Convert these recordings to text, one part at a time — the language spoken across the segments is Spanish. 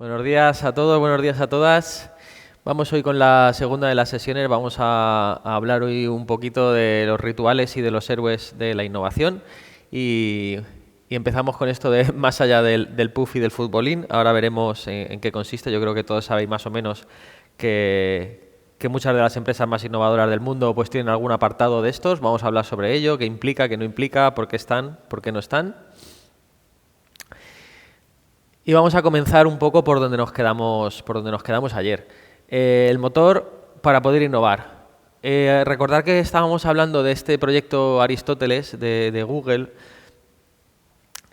Buenos días a todos, buenos días a todas. Vamos hoy con la segunda de las sesiones. Vamos a hablar hoy un poquito de los rituales y de los héroes de la innovación. Y empezamos con esto de más allá del puff y del futbolín. Ahora veremos en qué consiste. Yo creo que todos sabéis más o menos que muchas de las empresas más innovadoras del mundo pues tienen algún apartado de estos. Vamos a hablar sobre ello, qué implica, qué no implica, por qué están, por qué no están. Y vamos a comenzar un poco por donde nos quedamos ayer. El motor para poder innovar. Recordar que estábamos hablando de este proyecto Aristóteles de Google.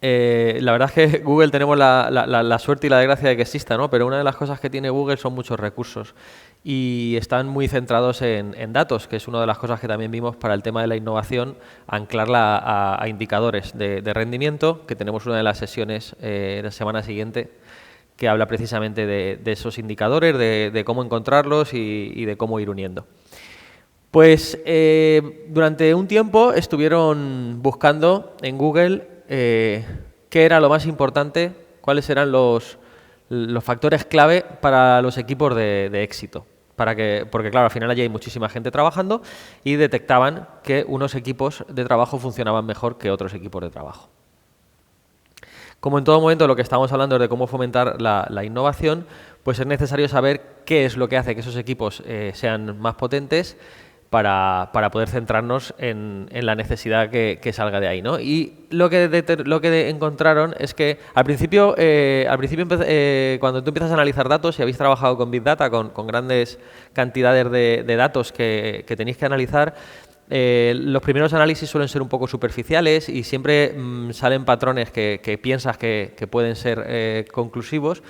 La verdad es que Google tenemos la suerte y la desgracia de que exista, ¿no? Pero una de las cosas que tiene Google son muchos recursos y están muy centrados en datos, que es una de las cosas que también vimos para el tema de la innovación, anclarla a indicadores de rendimiento, que tenemos una de las sesiones la semana siguiente que habla precisamente de esos indicadores, de cómo encontrarlos y de cómo ir uniendo. Pues durante un tiempo estuvieron buscando en Google qué era lo más importante, cuáles eran los factores clave para los equipos de éxito. Porque claro, al final allí hay muchísima gente trabajando y detectaban que unos equipos de trabajo funcionaban mejor que otros equipos de trabajo. Como en todo momento lo que estamos hablando es de cómo fomentar la innovación, pues es necesario saber qué es lo que hace que esos equipos sean más potentes para poder centrarnos en la necesidad que salga de ahí, ¿no? Y lo que encontraron es que al principio cuando tú empiezas a analizar datos, si habéis trabajado con Big Data, con grandes cantidades de datos que tenéis que analizar, los primeros análisis suelen ser un poco superficiales y siempre salen patrones que piensas que pueden ser conclusivos,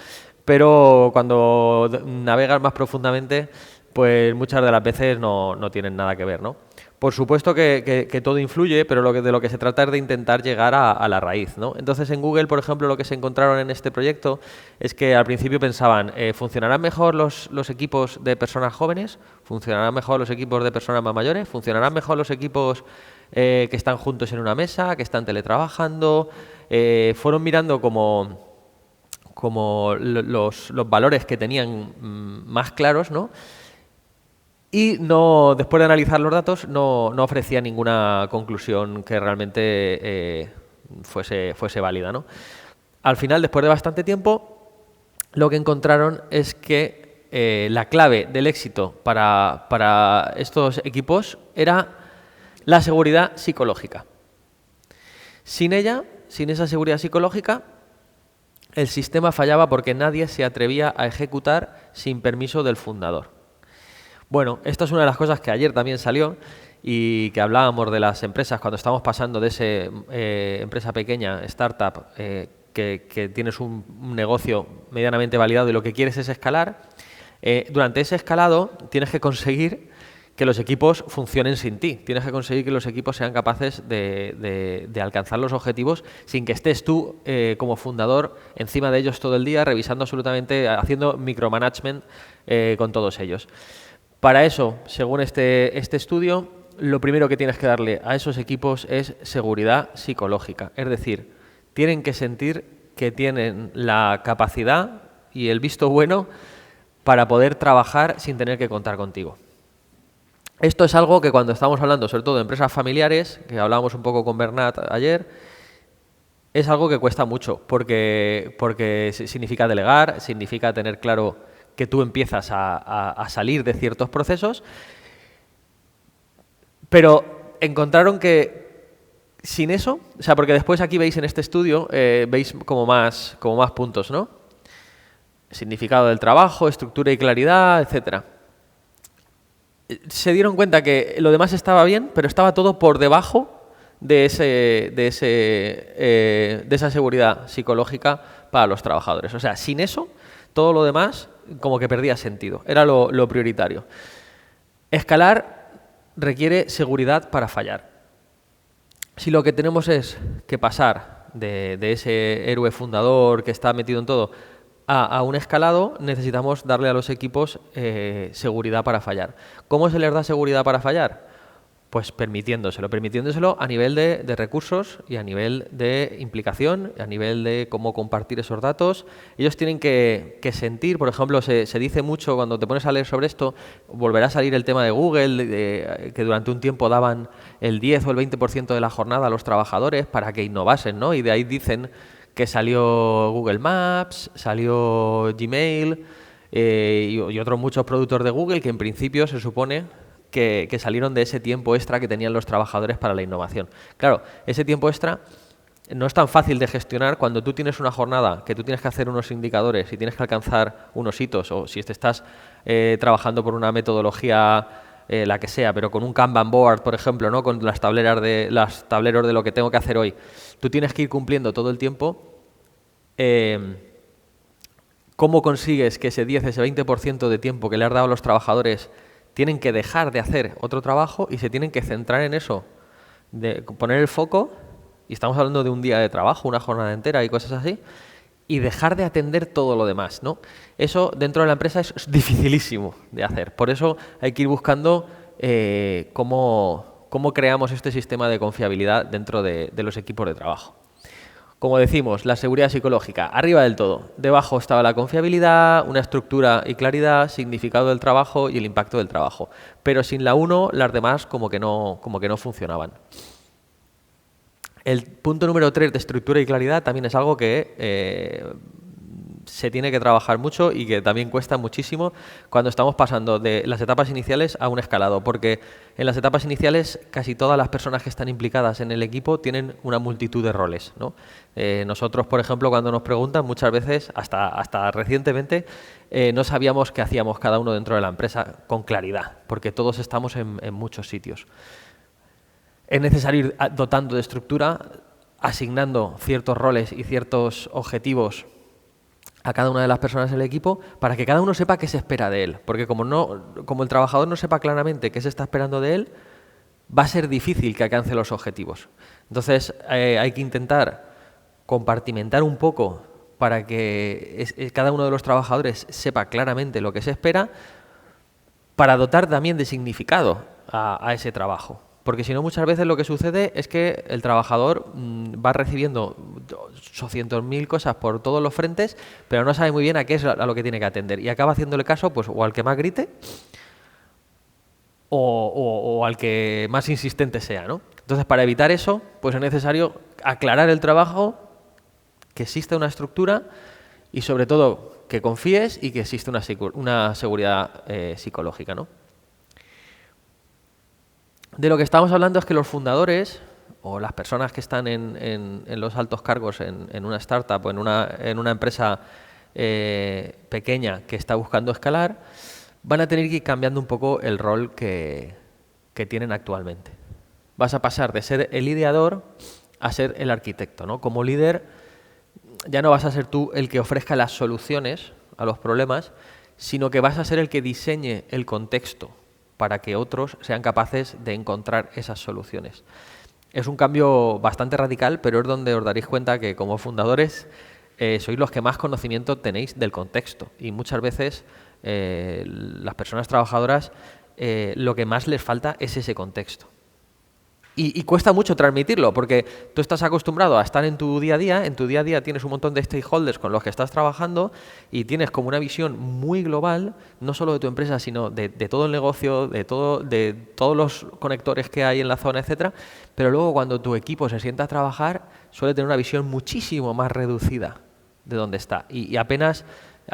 pero cuando navegas más profundamente, pues muchas de las veces no tienen nada que ver, ¿no? Por supuesto que todo influye, pero de lo que se trata es de intentar llegar a la raíz, ¿no? Entonces en Google, por ejemplo, lo que se encontraron en este proyecto es que al principio pensaban, ¿funcionarán mejor los equipos de personas jóvenes? ¿Funcionarán mejor los equipos de personas más mayores? ¿Funcionarán mejor los equipos que están juntos en una mesa, que están teletrabajando? Fueron mirando como los valores que tenían más claros, ¿no? Y después de analizar los datos no ofrecía ninguna conclusión que realmente fuese válida, ¿no? Al final, después de bastante tiempo, lo que encontraron es que la clave del éxito para estos equipos era la seguridad psicológica. Sin ella, sin esa seguridad psicológica, el sistema fallaba porque nadie se atrevía a ejecutar sin permiso del fundador. Bueno, esta es una de las cosas que ayer también salió y que hablábamos de las empresas cuando estamos pasando de ese empresa pequeña, startup, que tienes un negocio medianamente validado y lo que quieres es escalar. Durante ese escalado tienes que conseguir que los equipos funcionen sin ti. Tienes que conseguir que los equipos sean capaces de alcanzar los objetivos sin que estés tú como fundador encima de ellos todo el día, revisando absolutamente, haciendo micromanagement con todos ellos. Para eso, según este estudio, lo primero que tienes que darle a esos equipos es seguridad psicológica. Es decir, tienen que sentir que tienen la capacidad y el visto bueno para poder trabajar sin tener que contar contigo. Esto es algo que cuando estamos hablando, sobre todo de empresas familiares, que hablábamos un poco con Bernat ayer, es algo que cuesta mucho, porque significa delegar, significa tener claro que tú empiezas a salir de ciertos procesos, pero encontraron que sin eso, o sea, porque después aquí veis en este estudio, veis como más puntos, ¿no? Significado del trabajo, estructura y claridad, etcétera. Se dieron cuenta que lo demás estaba bien, pero estaba todo por debajo de esa seguridad psicológica para los trabajadores. O sea, sin eso, todo lo demás como que perdía sentido. Era lo prioritario. Escalar requiere seguridad para fallar. Si lo que tenemos es que pasar de ese héroe fundador que está metido en todo a un escalado, necesitamos darle a los equipos seguridad para fallar. ¿Cómo se les da seguridad para fallar? Pues permitiéndoselo a nivel de recursos y a nivel de implicación, a nivel de cómo compartir esos datos. Ellos tienen que sentir, por ejemplo, se dice mucho cuando te pones a leer sobre esto, volverá a salir el tema de Google, que durante un tiempo daban el 10 o el 20% de la jornada a los trabajadores para que innovasen, ¿no? Y de ahí dicen que salió Google Maps, salió Gmail y otros muchos productos de Google que en principio se supone que salieron de ese tiempo extra que tenían los trabajadores para la innovación. Claro, ese tiempo extra no es tan fácil de gestionar cuando tú tienes una jornada que tú tienes que hacer unos indicadores y tienes que alcanzar unos hitos, o si te estás trabajando por una metodología, la que sea, pero con un Kanban board, por ejemplo, ¿no? Con las tableros de lo que tengo que hacer hoy. Tú tienes que ir cumpliendo todo el tiempo. ¿Cómo consigues que ese 10, ese 20% de tiempo que le has dado a los trabajadores tienen que dejar de hacer otro trabajo y se tienen que centrar en eso, de poner el foco, y estamos hablando de un día de trabajo, una jornada entera y cosas así, y dejar de atender todo lo demás, ¿no? Eso dentro de la empresa es dificilísimo de hacer. Por eso hay que ir buscando cómo creamos este sistema de confiabilidad dentro de los equipos de trabajo. Como decimos, la seguridad psicológica, arriba del todo. Debajo estaba la confiabilidad, una estructura y claridad, significado del trabajo y el impacto del trabajo. Pero sin la 1, las demás como que no funcionaban. El punto número 3 de estructura y claridad también es algo que se tiene que trabajar mucho y que también cuesta muchísimo cuando estamos pasando de las etapas iniciales a un escalado, porque en las etapas iniciales casi todas las personas que están implicadas en el equipo tienen una multitud de roles, ¿no? Nosotros, por ejemplo, cuando nos preguntan, muchas veces, hasta recientemente, no sabíamos qué hacíamos cada uno dentro de la empresa con claridad, porque todos estamos en muchos sitios. Es necesario ir dotando de estructura, asignando ciertos roles y ciertos objetivos a cada una de las personas del equipo para que cada uno sepa qué se espera de él. Porque como el trabajador no sepa claramente qué se está esperando de él, va a ser difícil que alcance los objetivos. Entonces hay que intentar compartimentar un poco para que cada uno de los trabajadores sepa claramente lo que se espera, para dotar también de significado a ese trabajo. Porque si no, muchas veces lo que sucede es que el trabajador va recibiendo 800.000 cosas por todos los frentes, pero no sabe muy bien a qué es a lo que tiene que atender. Y acaba haciéndole caso pues, o al que más grite o al que más insistente sea, ¿no? Entonces, para evitar eso, pues es necesario aclarar el trabajo, que exista una estructura y, sobre todo, que confíes y que existe una seguridad psicológica, ¿no? De lo que estamos hablando es que los fundadores o las personas que están en los altos cargos en una startup o en una empresa pequeña que está buscando escalar, van a tener que ir cambiando un poco el rol que tienen actualmente. Vas a pasar de ser el ideador a ser el arquitecto, ¿no? Como líder ya no vas a ser tú el que ofrezca las soluciones a los problemas, sino que vas a ser el que diseñe el contexto para que otros sean capaces de encontrar esas soluciones. Es un cambio bastante radical, pero es donde os daréis cuenta que como fundadores sois los que más conocimiento tenéis del contexto y muchas veces las personas trabajadoras lo que más les falta es ese contexto. Y cuesta mucho transmitirlo, porque tú estás acostumbrado a estar en tu día a día tienes un montón de stakeholders con los que estás trabajando y tienes como una visión muy global, no solo de tu empresa, sino de todo el negocio, de todos los conectores que hay en la zona, etcétera. Pero luego cuando tu equipo se sienta a trabajar, suele tener una visión muchísimo más reducida de dónde está. Y apenas,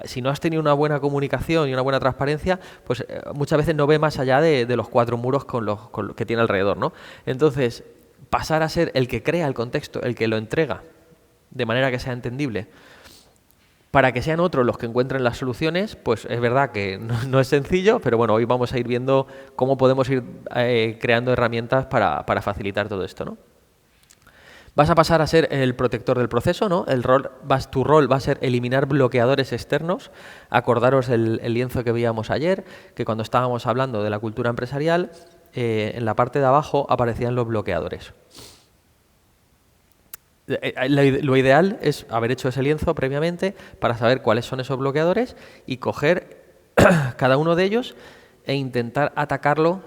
si no has tenido una buena comunicación y una buena transparencia, pues muchas veces no ve más allá de los 4 muros con que tiene alrededor, ¿no? Entonces, pasar a ser el que crea el contexto, el que lo entrega de manera que sea entendible, para que sean otros los que encuentren las soluciones, pues es verdad que no es sencillo, pero bueno, hoy vamos a ir viendo cómo podemos ir creando herramientas para facilitar todo esto, ¿no? Vas a pasar a ser el protector del proceso, ¿no? Tu rol va a ser eliminar bloqueadores externos. Acordaros el lienzo que veíamos ayer, que cuando estábamos hablando de la cultura empresarial, en la parte de abajo aparecían los bloqueadores. Lo ideal es haber hecho ese lienzo previamente para saber cuáles son esos bloqueadores y coger cada uno de ellos e intentar atacarlo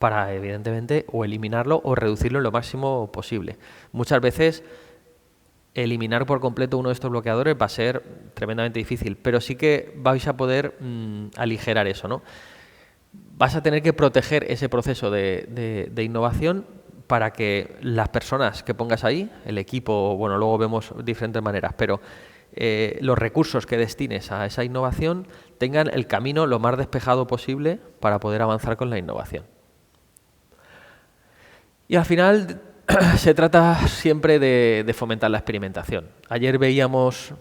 para, evidentemente, o eliminarlo o reducirlo lo máximo posible. Muchas veces eliminar por completo uno de estos bloqueadores va a ser tremendamente difícil, pero sí que vais a poder aligerar eso, ¿no? Vas a tener que proteger ese proceso de innovación para que las personas que pongas ahí, el equipo, bueno, luego vemos diferentes maneras, pero los recursos que destines a esa innovación tengan el camino lo más despejado posible para poder avanzar con la innovación. Y al final se trata siempre de fomentar la experimentación. Ayer veíamos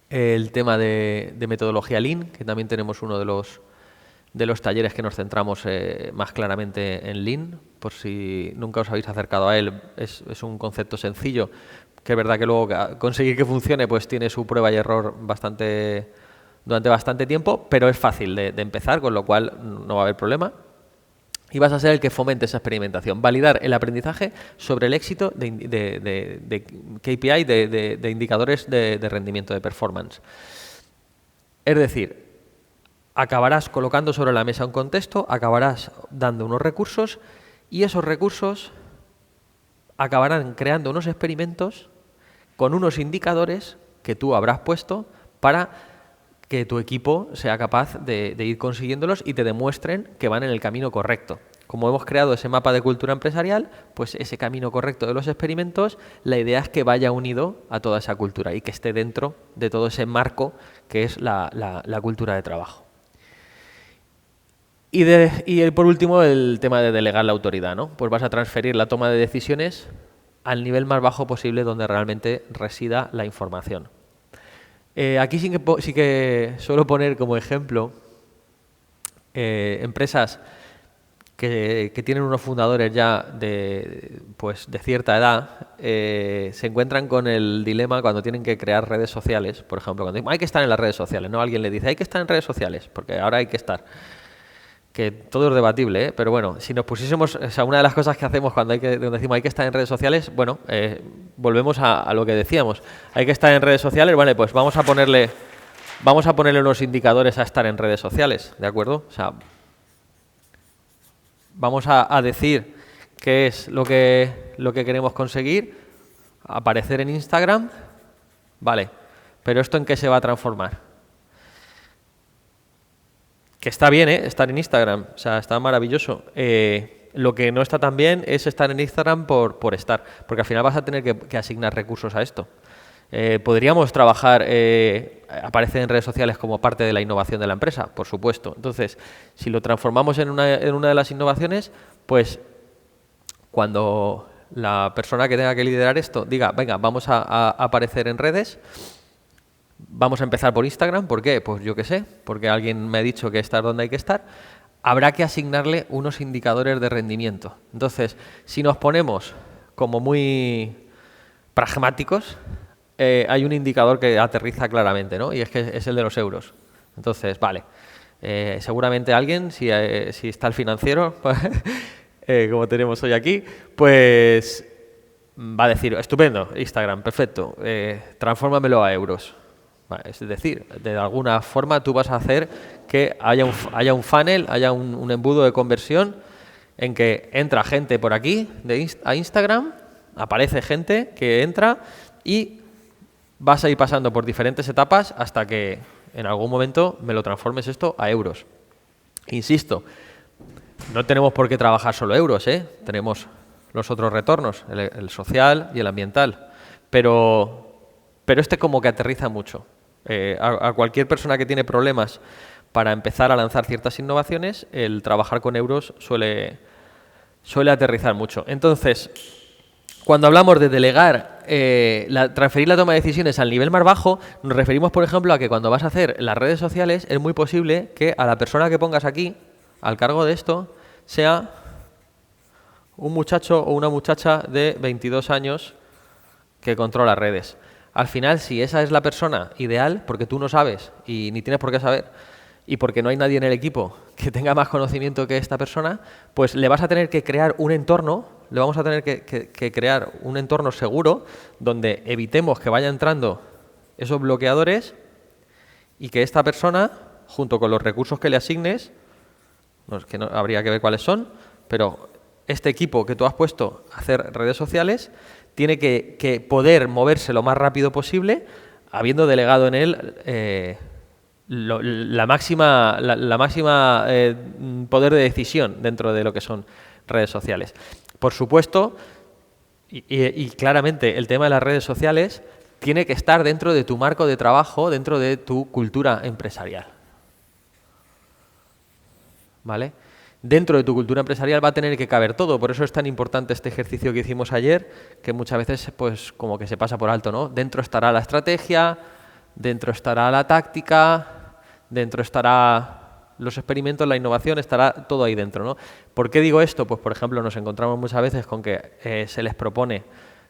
el tema de metodología Lean, que también tenemos uno de los talleres que nos centramos más claramente en Lean. Por si nunca os habéis acercado a él, es un concepto sencillo, que es verdad que luego conseguir que funcione pues tiene su prueba y error durante bastante tiempo, pero es fácil de empezar, con lo cual no va a haber problema. Y vas a ser el que fomente esa experimentación. Validar el aprendizaje sobre el éxito de KPI, de indicadores de rendimiento, de performance. Es decir, acabarás colocando sobre la mesa un contexto, acabarás dando unos recursos y esos recursos acabarán creando unos experimentos con unos indicadores que tú habrás puesto para que tu equipo sea capaz de ir consiguiéndolos y te demuestren que van en el camino correcto. Como hemos creado ese mapa de cultura empresarial, pues ese camino correcto de los experimentos, la idea es que vaya unido a toda esa cultura y que esté dentro de todo ese marco que es la cultura de trabajo. Y por último, el tema de delegar la autoridad, ¿no? Pues vas a transferir la toma de decisiones al nivel más bajo posible donde realmente resida la información. Aquí sí que suelo poner como ejemplo empresas que tienen unos fundadores ya de cierta edad, se encuentran con el dilema cuando tienen que crear redes sociales, por ejemplo, cuando dicen, hay que estar en las redes sociales, ¿no? Alguien le dice, hay que estar en redes sociales, porque ahora hay que estar. Que todo es debatible, ¿eh? Pero bueno, si nos pusiésemos, o sea, una de las cosas que hacemos cuando decimos hay que estar en redes sociales, bueno, volvemos a lo que decíamos. Hay que estar en redes sociales, vale, pues vamos a ponerle unos indicadores a estar en redes sociales, ¿de acuerdo? O sea, vamos a decir qué es lo que queremos conseguir, aparecer en Instagram, vale, pero ¿esto en qué se va a transformar? Que está bien, estar en Instagram, o sea, está maravilloso. Lo que no está tan bien es estar en Instagram por estar, porque al final vas a tener que asignar recursos a esto. Podríamos trabajar, aparecer en redes sociales como parte de la innovación de la empresa, por supuesto. Entonces, si lo transformamos en una de las innovaciones, pues cuando la persona que tenga que liderar esto diga, venga, vamos a aparecer en redes, vamos a empezar por Instagram. ¿Por qué? Pues yo qué sé, porque alguien me ha dicho que estar donde hay que estar. Habrá que asignarle unos indicadores de rendimiento. Entonces, si nos ponemos como muy pragmáticos, hay un indicador que aterriza claramente, ¿no? Y es que es el de los euros. Entonces, vale, seguramente alguien, si está el financiero, como tenemos hoy aquí, pues va a decir, estupendo, Instagram, perfecto, transfórmamelo a euros. Es decir, de alguna forma tú vas a hacer que haya un funnel, haya un embudo de conversión en que entra gente por aquí a Instagram, aparece gente que entra y vas a ir pasando por diferentes etapas hasta que en algún momento me lo transformes esto a euros. Insisto, no tenemos por qué trabajar solo euros, tenemos los otros retornos, el social y el ambiental, pero este como que aterriza mucho. A cualquier persona que tiene problemas para empezar a lanzar ciertas innovaciones, el trabajar con euros suele aterrizar mucho. Entonces, cuando hablamos de delegar, transferir la toma de decisiones al nivel más bajo, nos referimos, por ejemplo, a que cuando vas a hacer las redes sociales, es muy posible que a la persona que pongas aquí, al cargo de esto, sea un muchacho o una muchacha de 22 años que controla redes. Al final, si esa es la persona ideal, porque tú no sabes y ni tienes por qué saber, y porque no hay nadie en el equipo que tenga más conocimiento que esta persona, pues le vas a tener que crear un entorno, le vamos a tener que crear un entorno seguro donde evitemos que vaya entrando esos bloqueadores y que esta persona, junto con los recursos que le asignes, no, es que no, habría que ver cuáles son, pero este equipo que tú has puesto a hacer redes sociales tiene que poder moverse lo más rápido posible, habiendo delegado en él la máxima poder de decisión dentro de lo que son redes sociales. Por supuesto, y claramente el tema de las redes sociales tiene que estar dentro de tu marco de trabajo, dentro de tu cultura empresarial. ¿Vale? Dentro de tu cultura empresarial va a tener que caber todo, por eso es tan importante este ejercicio que hicimos ayer, que muchas veces pues como que se pasa por alto, ¿no? Dentro estará la estrategia, dentro estará la táctica, dentro estará los experimentos, la innovación, estará todo ahí dentro, ¿no? ¿Por qué digo esto? Pues por ejemplo nos encontramos muchas veces con que se les propone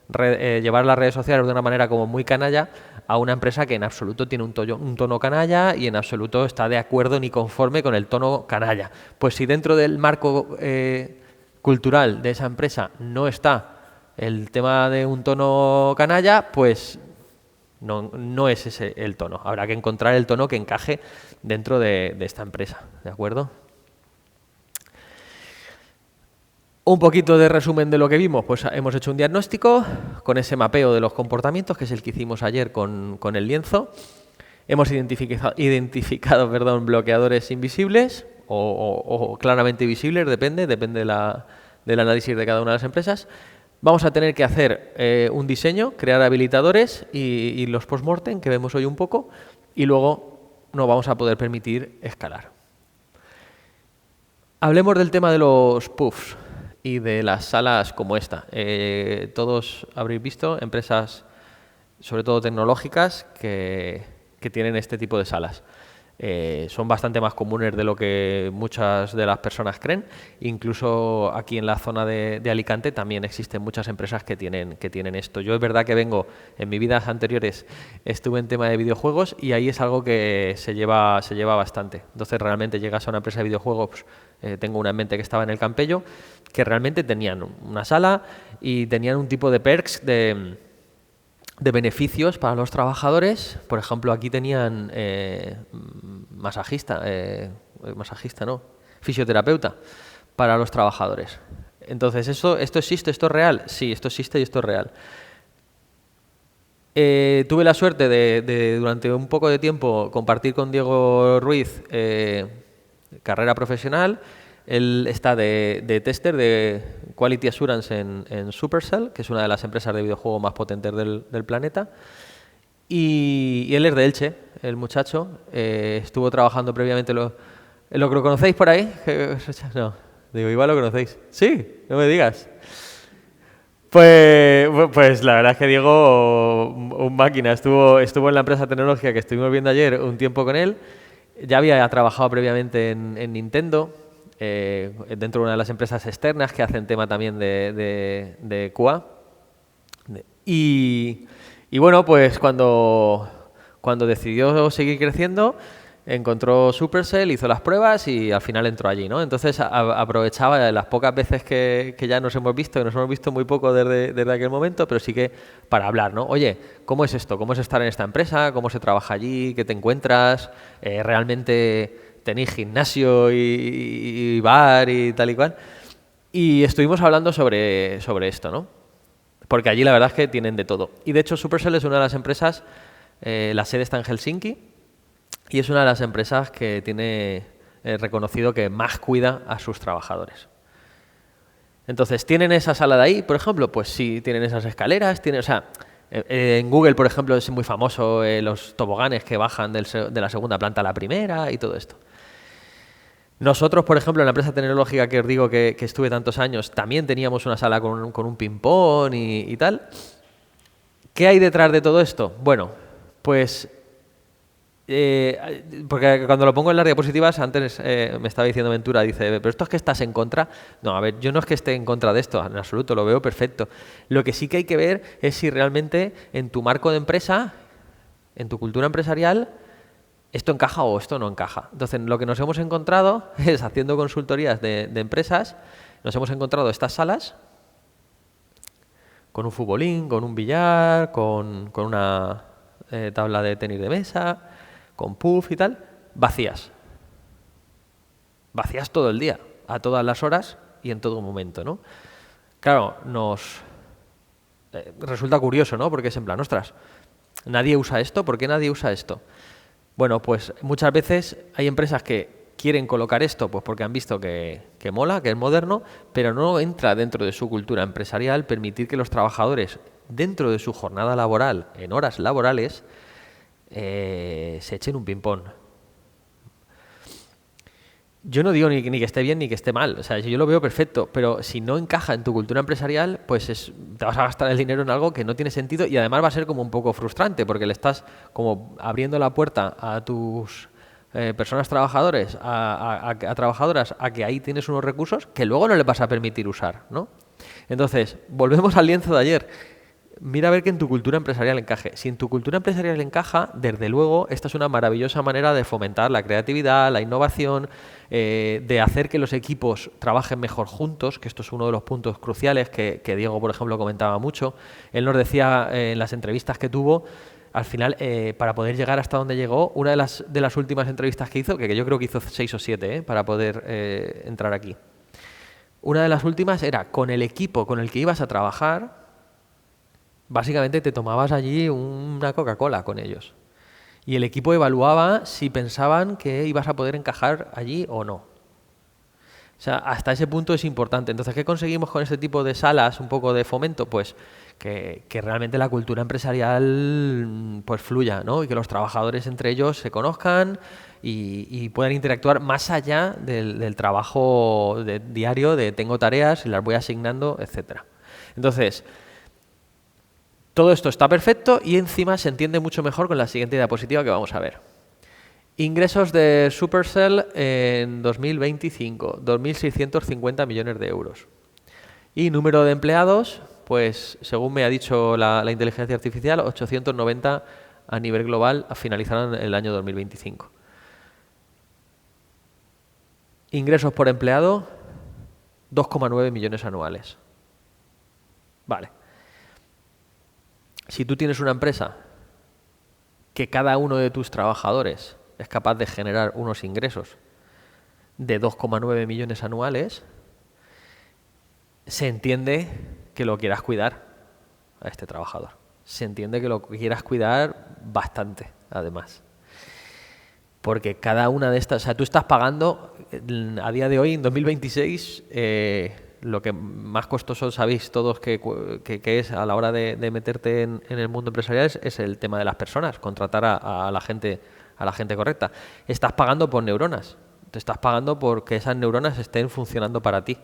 llevar las redes sociales de una manera como muy canalla a una empresa que en absoluto tiene un tono canalla y en absoluto está de acuerdo ni conforme con el tono canalla. Pues si dentro del marco cultural de esa empresa no está el tema de un tono canalla, pues no es ese el tono. Habrá que encontrar el tono que encaje dentro de esta empresa, ¿de acuerdo? Un poquito de resumen de lo que vimos, pues hemos hecho un diagnóstico con ese mapeo de los comportamientos, que es el que hicimos ayer con el lienzo. Hemos identificado bloqueadores invisibles o claramente visibles, depende del análisis de cada una de las empresas. Vamos a tener que hacer un diseño, crear habilitadores y los post-mortem, que vemos hoy un poco, y luego nos vamos a poder permitir escalar. Hablemos del tema de los puffs y de las salas como esta. Todos habréis visto empresas, sobre todo tecnológicas, que tienen este tipo de salas. Son bastante más comunes de lo que muchas de las personas creen. Incluso aquí en la zona de Alicante también existen muchas empresas que tienen esto. Yo es verdad que en mis vidas anteriores estuve en tema de videojuegos y ahí es algo que se lleva bastante. Entonces realmente llegas a una empresa de videojuegos, tengo una en mente que estaba en el Campello, que realmente tenían una sala y tenían un tipo de perks de beneficios para los trabajadores. Por ejemplo, aquí tenían fisioterapeuta para los trabajadores. Entonces, ¿esto existe? ¿Esto es real? Sí, esto existe y esto es real. Tuve la suerte de durante un poco de tiempo compartir con Diego Ruiz carrera profesional. Él está de tester de Quality Assurance en Supercell, que es una de las empresas de videojuegos más potentes del planeta. Y él es de Elche, el muchacho. Estuvo trabajando previamente. ¿Lo conocéis por ahí? No, digo, igual lo conocéis. Sí, no me digas. Pues la verdad es que Diego, un máquina, estuvo en la empresa tecnológica que estuvimos viendo ayer un tiempo con él. Ya había trabajado previamente en Nintendo, dentro de una de las empresas externas que hacen tema también de QA. Y bueno, pues cuando decidió seguir creciendo, encontró Supercell, hizo las pruebas y al final entró allí, ¿no? Entonces aprovechaba de las pocas veces que ya nos hemos visto, que nos hemos visto muy poco desde aquel momento, pero sí que para hablar, ¿no? Oye, ¿cómo es esto? ¿Cómo es estar en esta empresa? ¿Cómo se trabaja allí? ¿Qué te encuentras? ¿Realmente tenéis gimnasio y bar y tal y cual? Y estuvimos hablando sobre esto, ¿no? Porque allí la verdad es que tienen de todo. Y de hecho Supercell es una de las empresas, la sede está en Helsinki, y es una de las empresas que tiene reconocido que más cuida a sus trabajadores. Entonces, ¿tienen esa sala de ahí, por ejemplo? Pues sí, tienen esas escaleras, en Google, por ejemplo, es muy famoso los toboganes que bajan de la segunda planta a la primera y todo esto. Nosotros, por ejemplo, en la empresa tecnológica que os digo que estuve tantos años, también teníamos una sala con un ping-pong y tal. ¿Qué hay detrás de todo esto? Bueno, pues porque cuando lo pongo en las diapositivas, antes me estaba diciendo Ventura, dice, pero esto es que estás en contra. No, a ver, yo no es que esté en contra de esto, en absoluto, lo veo perfecto. Lo que sí que hay que ver es si realmente en tu marco de empresa, en tu cultura empresarial, esto encaja o esto no encaja. Entonces, lo que nos hemos encontrado es, haciendo consultorías de empresas, nos hemos encontrado estas salas con un futbolín, con un billar, con una tabla de tenis de mesa, con puff y tal, vacías. vacías todo el día, a todas las horas y en todo momento, ¿no? Claro, nos resulta curioso, ¿no? Porque es en plan, ostras, ¿nadie usa esto? ¿Por qué nadie usa esto? Bueno, pues muchas veces hay empresas que quieren colocar esto pues porque han visto que mola, que es moderno, pero no entra dentro de su cultura empresarial permitir que los trabajadores, dentro de su jornada laboral, en horas laborales, se echen un ping-pong. Yo no digo ni que esté bien ni que esté mal, o sea, yo lo veo perfecto, pero si no encaja en tu cultura empresarial, pues te vas a gastar el dinero en algo que no tiene sentido y además va a ser como un poco frustrante porque le estás como abriendo la puerta a tus personas trabajadores, a trabajadoras, a que ahí tienes unos recursos que luego no les vas a permitir usar, ¿no? Entonces, volvemos al lienzo de ayer. Mira a ver que en tu cultura empresarial encaje. Si en tu cultura empresarial encaja, desde luego, esta es una maravillosa manera de fomentar la creatividad, la innovación, de hacer que los equipos trabajen mejor juntos, que esto es uno de los puntos cruciales que Diego, por ejemplo, comentaba mucho. Él nos decía en las entrevistas que tuvo, al final, para poder llegar hasta donde llegó, una de las últimas entrevistas que hizo, que yo creo que hizo 6 o 7, para poder entrar aquí. Una de las últimas era con el equipo con el que ibas a trabajar. Básicamente te tomabas allí una Coca-Cola con ellos. Y el equipo evaluaba si pensaban que ibas a poder encajar allí o no. O sea, hasta ese punto es importante. Entonces, ¿qué conseguimos con este tipo de salas, un poco de fomento? Pues que realmente la cultura empresarial pues fluya, ¿no? Y que los trabajadores entre ellos se conozcan y puedan interactuar más allá del trabajo diario, de tengo tareas y las voy asignando, etcétera. Entonces, todo esto está perfecto y encima se entiende mucho mejor con la siguiente diapositiva que vamos a ver. Ingresos de Supercell en 2025, 2.650 millones de euros. Y número de empleados, pues según me ha dicho la inteligencia artificial, 890 a nivel global finalizarán el año 2025. Ingresos por empleado, 2,9 millones anuales. Vale. Si tú tienes una empresa que cada uno de tus trabajadores es capaz de generar unos ingresos de 2,9 millones anuales, se entiende que lo quieras cuidar a este trabajador. Se entiende que lo quieras cuidar bastante, además. Porque cada una de estas... O sea, tú estás pagando, a día de hoy, en 2026... lo que más costoso sabéis todos que es a la hora de meterte en el mundo empresarial es el tema de las personas, contratar a la gente correcta. Estás pagando por neuronas, te estás pagando porque esas neuronas estén funcionando para ti.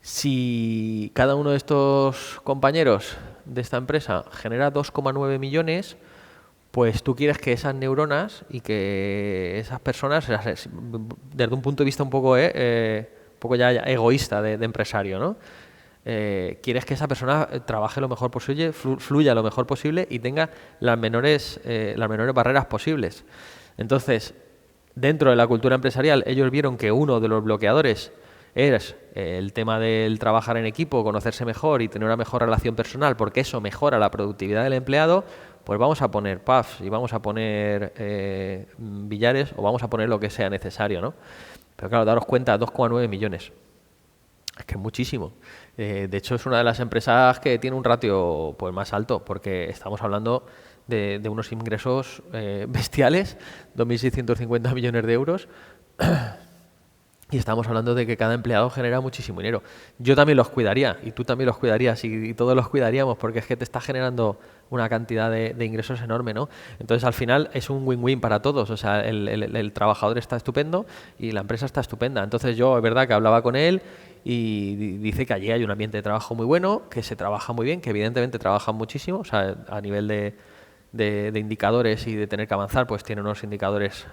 Si cada uno de estos compañeros de esta empresa genera 2,9 millones, pues tú quieres que esas neuronas y que esas personas, desde un punto de vista un poco ya egoísta de empresario, ¿no? Quieres que esa persona trabaje lo mejor posible, fluya lo mejor posible y tenga las menores barreras posibles. Entonces, dentro de la cultura empresarial, ellos vieron que uno de los bloqueadores es el tema del trabajar en equipo, conocerse mejor y tener una mejor relación personal, porque eso mejora la productividad del empleado. Pues vamos a poner pubs y vamos a poner billares o vamos a poner lo que sea necesario, ¿no? Pero claro, daros cuenta, 2,9 millones. Es que es muchísimo. De hecho, es una de las empresas que tiene un ratio pues, más alto, porque estamos hablando de unos ingresos bestiales, 2.650 millones de euros, y estamos hablando de que cada empleado genera muchísimo dinero. Yo también los cuidaría, y tú también los cuidarías, y todos los cuidaríamos, porque es que te está generando una cantidad de ingresos enorme, ¿no? Entonces, al final, es un win-win para todos. O sea, el trabajador está estupendo y la empresa está estupenda. Entonces, yo, es verdad que hablaba con él y dice que allí hay un ambiente de trabajo muy bueno, que se trabaja muy bien, que evidentemente trabajan muchísimo, o sea, a nivel de indicadores y de tener que avanzar, pues tiene unos indicadores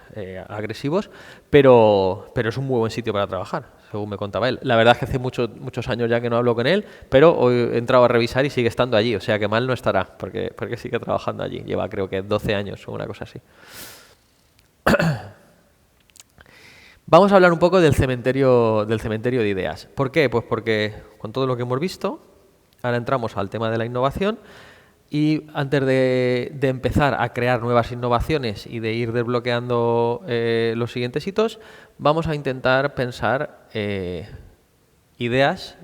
agresivos, pero es un muy buen sitio para trabajar, según me contaba él. La verdad es que hace muchos años ya que no hablo con él, pero hoy he entrado a revisar y sigue estando allí, o sea que mal no estará, porque sigue trabajando allí. Lleva creo que 12 años o una cosa así. Vamos a hablar un poco del cementerio de ideas. ¿Por qué? Pues porque con todo lo que hemos visto, ahora entramos al tema de la innovación. Y antes de empezar a crear nuevas innovaciones y de ir desbloqueando los siguientes hitos, vamos a intentar pensar ideas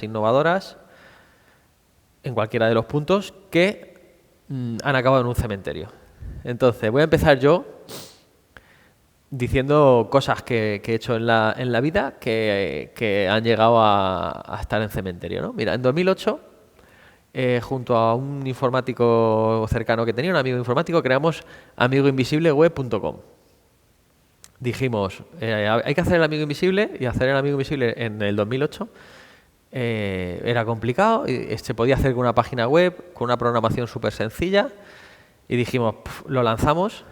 innovadoras en cualquiera de los puntos que han acabado en un cementerio. Entonces, voy a empezar yo diciendo cosas que he hecho en la vida que han llegado a estar en cementerio, ¿no? Mira, en 2008, junto a un informático cercano que tenía, un amigo informático, creamos amigoinvisibleweb.com. Dijimos, hay que hacer el amigo invisible, y hacer el amigo invisible en el 2008 era complicado, y se podía hacer con una página web, con una programación súper sencilla, y dijimos, lo lanzamos.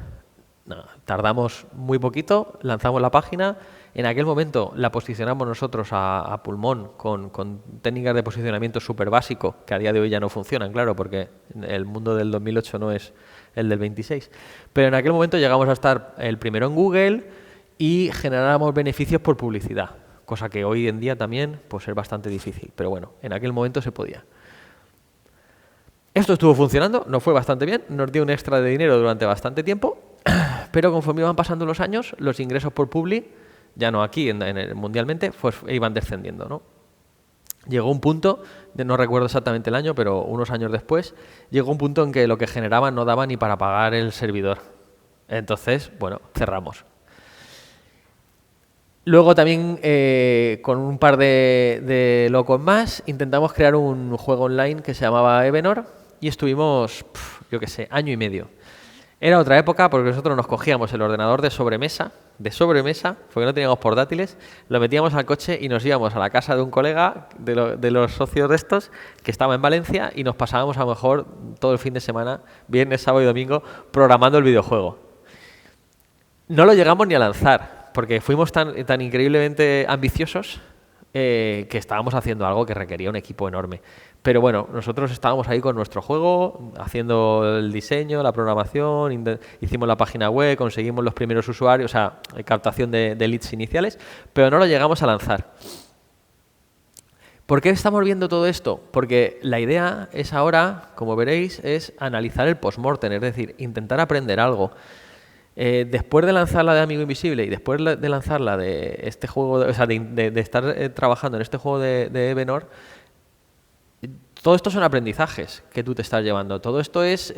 No, tardamos muy poquito, lanzamos la página. En aquel momento la posicionamos nosotros a pulmón con técnicas de posicionamiento súper básico, que a día de hoy ya no funcionan, claro, porque el mundo del 2008 no es el del 26. Pero en aquel momento llegamos a estar el primero en Google y generábamos beneficios por publicidad, cosa que hoy en día también pues, es bastante difícil. Pero bueno, en aquel momento se podía. Esto estuvo funcionando, nos fue bastante bien, nos dio un extra de dinero durante bastante tiempo, pero conforme iban pasando los años, los ingresos por publi, ya no aquí, mundialmente, pues iban descendiendo, ¿no? Llegó un punto, no recuerdo exactamente el año, pero unos años después, llegó un punto en que lo que generaban no daba ni para pagar el servidor. Entonces, bueno, cerramos. Luego también, con un par de locos más, intentamos crear un juego online que se llamaba Evenor y estuvimos, yo qué sé, año y medio. Era otra época porque nosotros nos cogíamos el ordenador de sobremesa, porque no teníamos portátiles, lo metíamos al coche y nos íbamos a la casa de un colega de los socios de estos que estaba en Valencia y nos pasábamos a lo mejor todo el fin de semana, viernes, sábado y domingo, programando el videojuego. No lo llegamos ni a lanzar porque fuimos tan increíblemente ambiciosos que estábamos haciendo algo que requería un equipo enorme. Pero bueno, nosotros estábamos ahí con nuestro juego, haciendo el diseño, la programación, hicimos la página web, conseguimos los primeros usuarios, o sea, captación de leads iniciales, pero no lo llegamos a lanzar. ¿Por qué estamos viendo todo esto? Porque la idea es ahora, como veréis, es analizar el post-mortem, es decir, intentar aprender algo. Después de lanzar la de Amigo Invisible y después de lanzar la de este juego, o sea, de estar trabajando en este juego de Evenor, todo esto son aprendizajes que tú te estás llevando. Todo esto es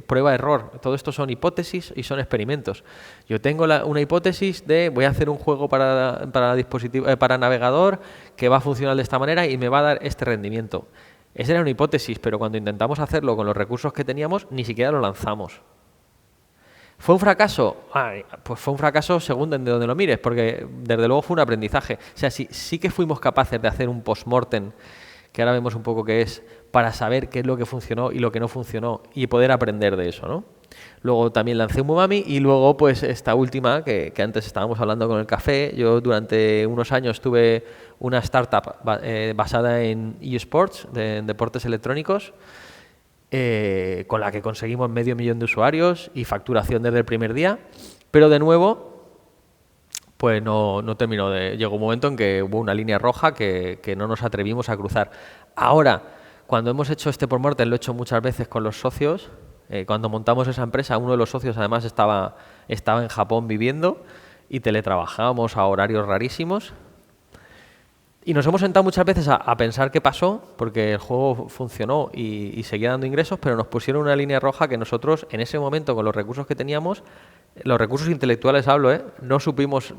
prueba-error. Todo esto son hipótesis y son experimentos. Yo tengo una hipótesis de voy a hacer un juego para dispositivo, para navegador que va a funcionar de esta manera y me va a dar este rendimiento. Esa era una hipótesis, pero cuando intentamos hacerlo con los recursos que teníamos, ni siquiera lo lanzamos. ¿Fue un fracaso? Pues fue un fracaso según de donde lo mires, porque desde luego fue un aprendizaje. O sea, sí que fuimos capaces de hacer un post-mortem, que ahora vemos un poco qué es, para saber qué es lo que funcionó y lo que no funcionó y poder aprender de eso, ¿no? Luego también lancé Umumami y luego pues esta última, que antes estábamos hablando con el café. Yo durante unos años tuve una startup basada en eSports, en deportes electrónicos, con la que conseguimos 500.000 de usuarios y facturación desde el primer día, pero de nuevo pues no terminó llegó un momento en que hubo una línea roja que no nos atrevimos a cruzar. Ahora, cuando hemos hecho este post-mortem, lo he hecho muchas veces con los socios. Cuando montamos esa empresa, uno de los socios además estaba en Japón viviendo y teletrabajábamos a horarios rarísimos. Y nos hemos sentado muchas veces a pensar qué pasó, porque el juego funcionó y seguía dando ingresos, pero nos pusieron una línea roja que nosotros, en ese momento, con los recursos que teníamos, los recursos intelectuales hablo, no supimos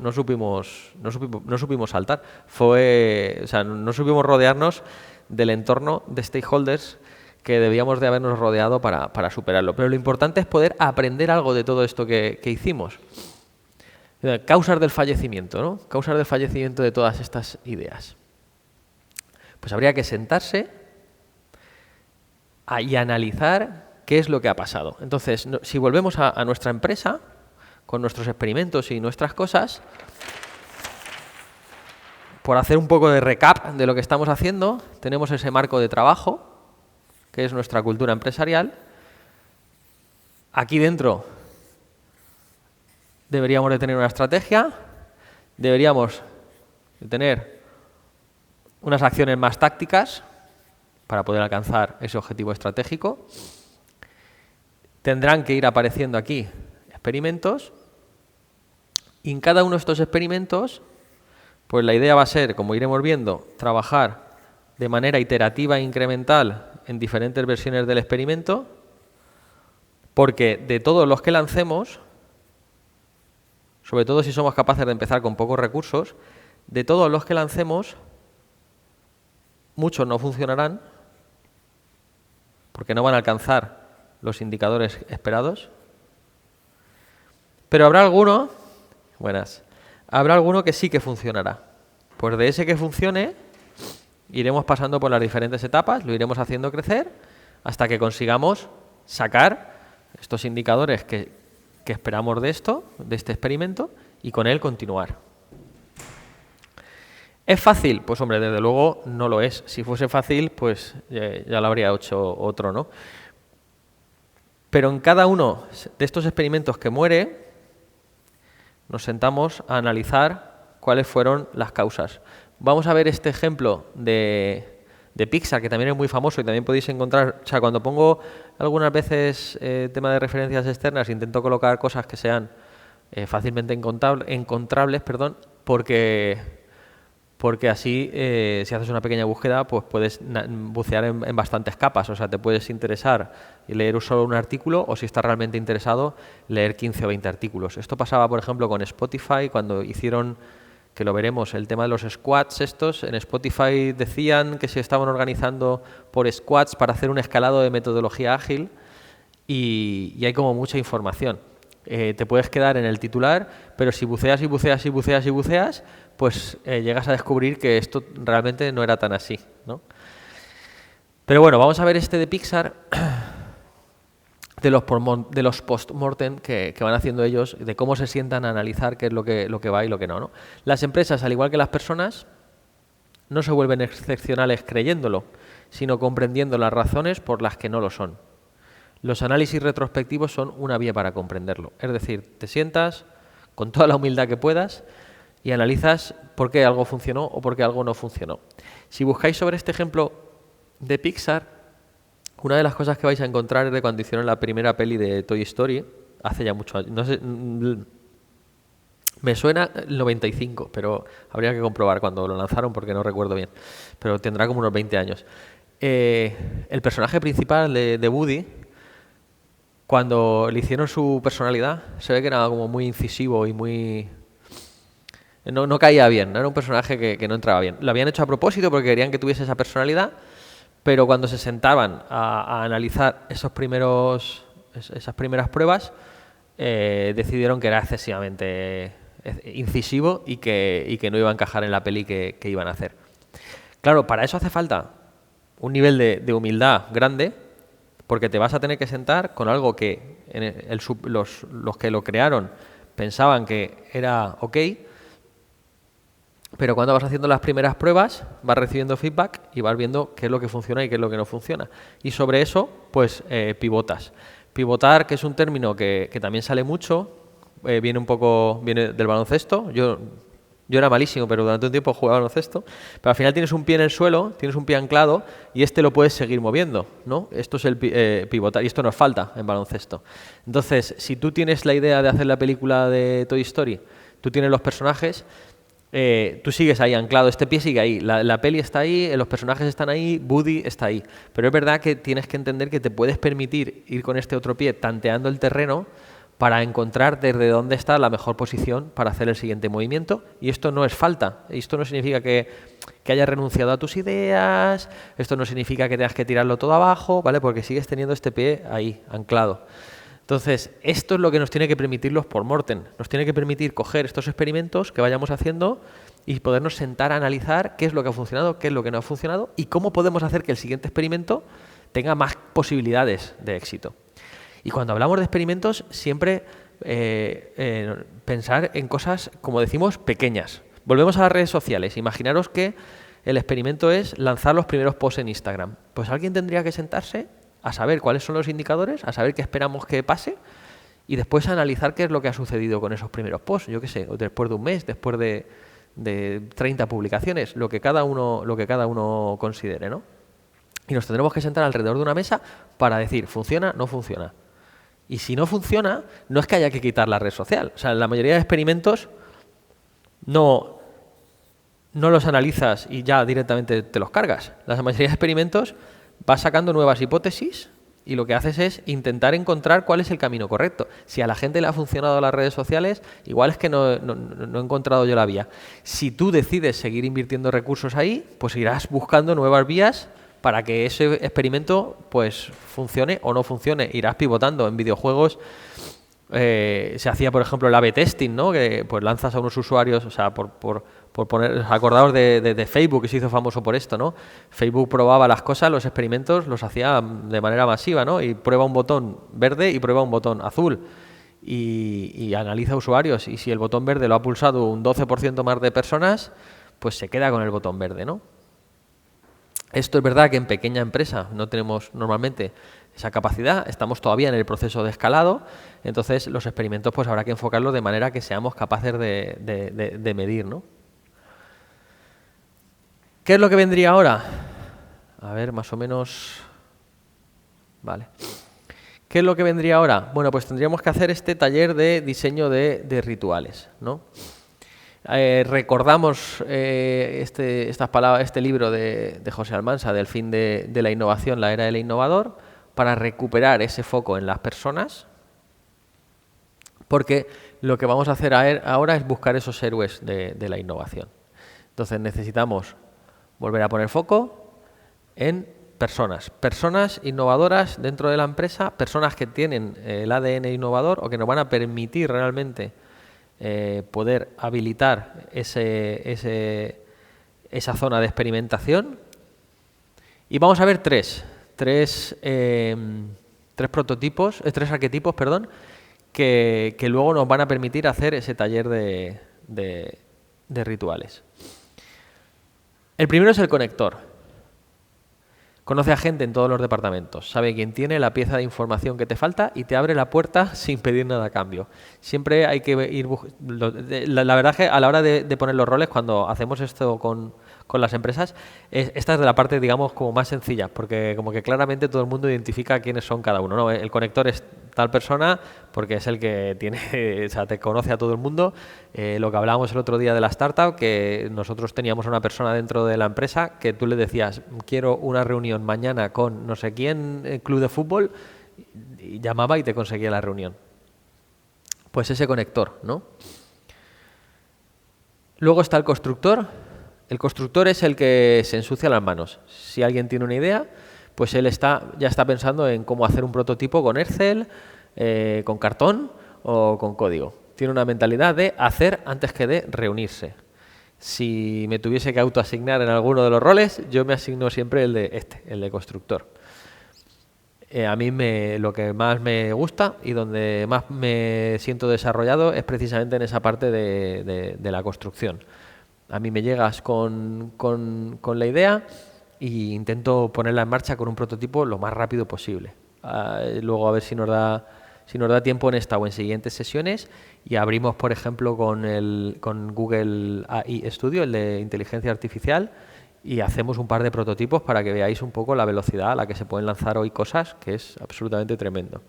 saltar. O sea, no supimos rodearnos del entorno de stakeholders que debíamos de habernos rodeado para superarlo. Pero lo importante es poder aprender algo de todo esto que hicimos. Causas del fallecimiento, ¿no? Causas del fallecimiento de todas estas ideas. Pues habría que sentarse y analizar qué es lo que ha pasado. Entonces, si volvemos a nuestra empresa, con nuestros experimentos y nuestras cosas, por hacer un poco de recap de lo que estamos haciendo, tenemos ese marco de trabajo, que es nuestra cultura empresarial. Aquí dentro deberíamos de tener una estrategia, deberíamos de tener unas acciones más tácticas, para poder alcanzar ese objetivo estratégico. Tendrán que ir apareciendo aquí experimentos y en cada uno de estos experimentos, pues la idea va a ser, como iremos viendo, trabajar de manera iterativa e incremental en diferentes versiones del experimento, porque de todos los que lancemos, sobre todo si somos capaces de empezar con pocos recursos, de todos los que lancemos, muchos no funcionarán porque no van a alcanzar los indicadores esperados, pero habrá alguno que sí que funcionará. Pues de ese que funcione, iremos pasando por las diferentes etapas, lo iremos haciendo crecer hasta que consigamos sacar estos indicadores que esperamos de este experimento, y con él continuar. ¿Es fácil? Pues hombre, desde luego no lo es. Si fuese fácil, pues ya lo habría hecho otro, ¿no? Pero en cada uno de estos experimentos que muere, nos sentamos a analizar cuáles fueron las causas. Vamos a ver este ejemplo de Pixar, que también es muy famoso y también podéis encontrar, o sea, cuando pongo algunas veces tema de referencias externas, intento colocar cosas que sean fácilmente encontrables, porque así, si haces una pequeña búsqueda, pues puedes bucear en bastantes capas. O sea, te puedes interesar y leer solo un artículo, o si estás realmente interesado, leer 15 o 20 artículos. Esto pasaba, por ejemplo, con Spotify, cuando hicieron, que lo veremos, el tema de los squads estos. En Spotify decían que se estaban organizando por squads para hacer un escalado de metodología ágil, y hay como mucha información. Te puedes quedar en el titular, pero si buceas y buceas y buceas y buceas, pues llegas a descubrir que esto realmente no era tan así, ¿no? Pero bueno, vamos a ver este de Pixar, de los post-mortem que van haciendo ellos, de cómo se sientan a analizar qué es lo que va y lo que no, ¿no? Las empresas, al igual que las personas, no se vuelven excepcionales creyéndolo, sino comprendiendo las razones por las que no lo son. Los análisis retrospectivos son una vía para comprenderlo. Es decir, te sientas con toda la humildad que puedas y analizas por qué algo funcionó o por qué algo no funcionó. Si buscáis sobre este ejemplo de Pixar, una de las cosas que vais a encontrar es de cuando hicieron la primera peli de Toy Story, hace ya mucho años. No sé, me suena el 95, pero habría que comprobar cuando lo lanzaron porque no recuerdo bien. Pero tendrá como unos 20 años. El personaje principal de Woody, cuando le hicieron su personalidad, se ve que era como muy incisivo y muy... No caía bien, no era un personaje que no entraba bien. Lo habían hecho a propósito porque querían que tuviese esa personalidad, pero cuando se sentaban a analizar esas primeras pruebas, decidieron que era excesivamente incisivo y que no iba a encajar en la peli que iban a hacer. Claro, para eso hace falta un nivel de humildad grande, porque te vas a tener que sentar con algo que los que lo crearon pensaban que era ok, pero cuando vas haciendo las primeras pruebas vas recibiendo feedback y vas viendo qué es lo que funciona y qué es lo que no funciona. Y sobre eso, pues pivotas. Pivotar, que es un término que también sale mucho, viene del baloncesto. Yo era malísimo, pero durante un tiempo jugaba baloncesto. Pero al final tienes un pie en el suelo, tienes un pie anclado y lo puedes seguir moviendo, ¿no? Esto es el pivotar, y esto nos falta en baloncesto. Entonces, si tú tienes la idea de hacer la película de Toy Story, tú tienes los personajes, tú sigues ahí anclado, este pie sigue ahí, la peli está ahí, los personajes están ahí, Woody está ahí. Pero es verdad que tienes que entender que te puedes permitir ir con este otro pie tanteando el terreno para encontrar desde dónde está la mejor posición para hacer el siguiente movimiento. Y esto no es falta, esto no significa que hayas renunciado a tus ideas, esto no significa que tengas que tirarlo todo abajo, ¿vale? Porque sigues teniendo este pie ahí, anclado. Entonces, esto es lo que nos tiene que permitir los post-mortem. Nos tiene que permitir coger estos experimentos que vayamos haciendo y podernos sentar a analizar qué es lo que ha funcionado, qué es lo que no ha funcionado y cómo podemos hacer que el siguiente experimento tenga más posibilidades de éxito. Y cuando hablamos de experimentos, siempre pensar en cosas, como decimos, pequeñas. Volvemos a las redes sociales. Imaginaros que el experimento es lanzar los primeros posts en Instagram. Pues alguien tendría que sentarse a saber cuáles son los indicadores, a saber qué esperamos que pase y después analizar qué es lo que ha sucedido con esos primeros posts. Yo qué sé, después de un mes, después de 30 publicaciones, lo que cada uno considere, ¿no? Y nos tendremos que sentar alrededor de una mesa para decir, ¿funciona? ¿No funciona? Y si no funciona, no es que haya que quitar la red social. O sea, la mayoría de experimentos no los analizas y ya directamente te los cargas. La mayoría de experimentos vas sacando nuevas hipótesis y lo que haces es intentar encontrar cuál es el camino correcto. Si a la gente le ha funcionado las redes sociales, igual es que no he encontrado yo la vía. Si tú decides seguir invirtiendo recursos ahí, pues irás buscando nuevas vías para que ese experimento pues funcione o no funcione. Irás pivotando. En videojuegos se hacía, por ejemplo, el A/B testing, ¿no? Que pues lanzas a unos usuarios, o sea, por poner, acordaos de Facebook, que se hizo famoso por esto, ¿no? Facebook probaba las cosas, los experimentos los hacía de manera masiva, ¿no? Y prueba un botón verde y prueba un botón azul. Y analiza usuarios. Y si el botón verde lo ha pulsado un 12% más de personas, pues se queda con el botón verde, ¿no? Esto es verdad que en pequeña empresa no tenemos normalmente esa capacidad, estamos todavía en el proceso de escalado, entonces los experimentos pues habrá que enfocarlos de manera que seamos capaces de medir, ¿no? ¿Qué es lo que vendría ahora? A ver, más o menos... Vale. ¿Qué es lo que vendría ahora? Bueno, pues tendríamos que hacer este taller de diseño de rituales, ¿no? Recordamos estas palabras, este libro de José Almansa, del fin de la innovación, la era del innovador, para recuperar ese foco en las personas, porque lo que vamos a hacer ahora es buscar esos héroes de la innovación. Entonces necesitamos volver a poner foco en personas innovadoras dentro de la empresa, personas que tienen el ADN innovador o que nos van a permitir realmente poder habilitar esa zona de experimentación. Y vamos a ver tres arquetipos, perdón, que luego nos van a permitir hacer ese taller de rituales. El primero es el conector. Conoce a gente en todos los departamentos, sabe quién tiene la pieza de información que te falta y te abre la puerta sin pedir nada a cambio. Siempre hay que ir... La verdad es que a la hora de poner los roles, cuando hacemos esto con las empresas, esta es de la parte, digamos, como más sencilla, porque como que claramente todo el mundo identifica quiénes son cada uno, ¿no? El conector es tal persona porque es el que tiene, o sea, te conoce a todo el mundo. Lo que hablábamos el otro día de la startup, que nosotros teníamos una persona dentro de la empresa que tú le decías, quiero una reunión mañana con no sé quién, club de fútbol, y llamaba y te conseguía la reunión. Pues ese conector, ¿no? Luego está el constructor. El constructor es el que se ensucia las manos. Si alguien tiene una idea, pues él ya está pensando en cómo hacer un prototipo con Excel, con cartón o con código. Tiene una mentalidad de hacer antes que de reunirse. Si me tuviese que autoasignar en alguno de los roles, yo me asigno siempre el de constructor. A mí lo que más me gusta y donde más me siento desarrollado es precisamente en esa parte de la construcción. A mí me llegas con la idea e intento ponerla en marcha con un prototipo lo más rápido posible. Luego a ver si nos da tiempo en esta o en siguientes sesiones, y abrimos, por ejemplo, con Google AI Studio, el de inteligencia artificial, y hacemos un par de prototipos para que veáis un poco la velocidad a la que se pueden lanzar hoy cosas, que es absolutamente tremendo.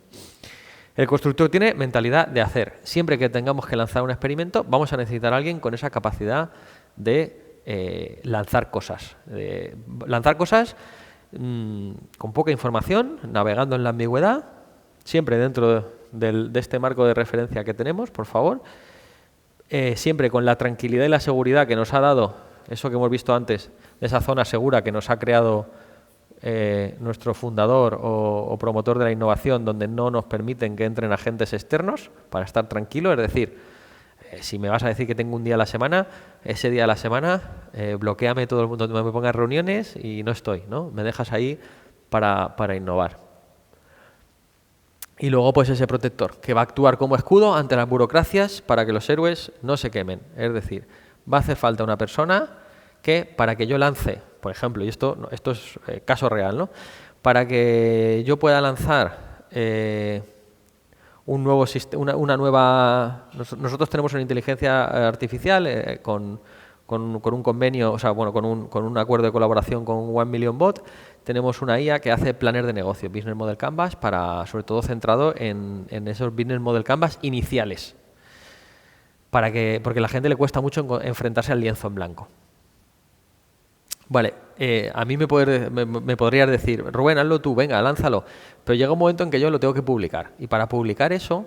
El constructor tiene mentalidad de hacer. Siempre que tengamos que lanzar un experimento, vamos a necesitar a alguien con esa capacidad de lanzar cosas. Con poca información, navegando en la ambigüedad, siempre dentro de este marco de referencia que tenemos, por favor. Siempre con la tranquilidad y la seguridad que nos ha dado, eso que hemos visto antes, esa zona segura que nos ha creado nuestro fundador o promotor de la innovación, donde no nos permiten que entren agentes externos para estar tranquilos. Es decir, si me vas a decir que tengo un día a la semana, ese día a la semana bloquéame todo el mundo, me pongas reuniones y no estoy, ¿no? Me dejas ahí para innovar. Y luego pues ese protector que va a actuar como escudo ante las burocracias para que los héroes no se quemen. Es decir, va a hacer falta una persona que, para que yo lance, por ejemplo, y esto es caso real, ¿no? Para que yo pueda lanzar un nuevo sistema, una nueva... Nosotros tenemos una inteligencia artificial con con un convenio, o sea, bueno, con un acuerdo de colaboración con 1MillionBot, tenemos una IA que hace planner de negocio, Business Model Canvas, sobre todo centrado en esos Business Model Canvas iniciales, porque a la gente le cuesta mucho enfrentarse al lienzo en blanco. Vale, a mí me podrías decir, Rubén, hazlo tú, venga, lánzalo. Pero llega un momento en que yo lo tengo que publicar. Y para publicar eso,